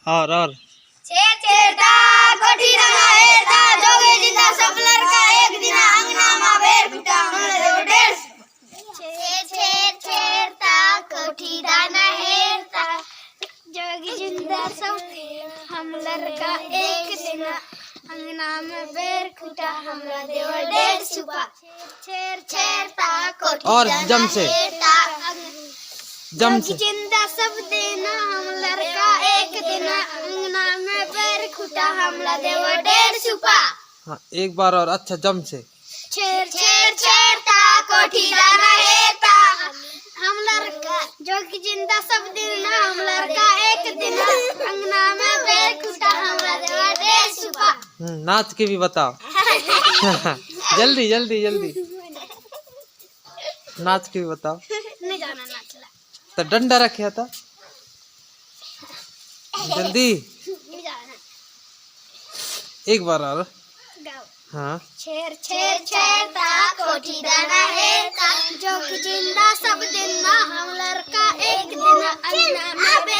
और छेर छेरता कोठी रंगा हेरता जोगे जिंदा सब लड़का एक दिन अंगना में बेर पिटा डेढ़ छेर छेर छेरता कोठी दाना हेरता जोगी जिंदा सब हम लड़का एक दिन अंगना में बेर खुटा हमरा देवर डेढ़ सुपा छेर छेरता कोठी और जम से जम से जिंदा सब देना हम लड़का एक दिन अंगना में बेर खुटा हमला देवर डेढ़ सुपा। हाँ एक बार और अच्छा जम से छेर छेर छेरता कोठी दाना हेरता हम लड़का जो कि जिंदा सब देना हम लड़का एक दिन अंगना में बेर खुटा हमला देवर डेढ़ सुपा। नाच के भी बताओ जल्दी जल्दी जल्दी नाच के भी बताओ। नहीं जाना नाचला तो डंडा रखे था जल्दी नहीं जाना एक बार और गाओ। हाँ छेर छेर छेरता कोठी दाना हेरता जो कि जिंदा सब दिन हम लड़का एक दिन अंगना में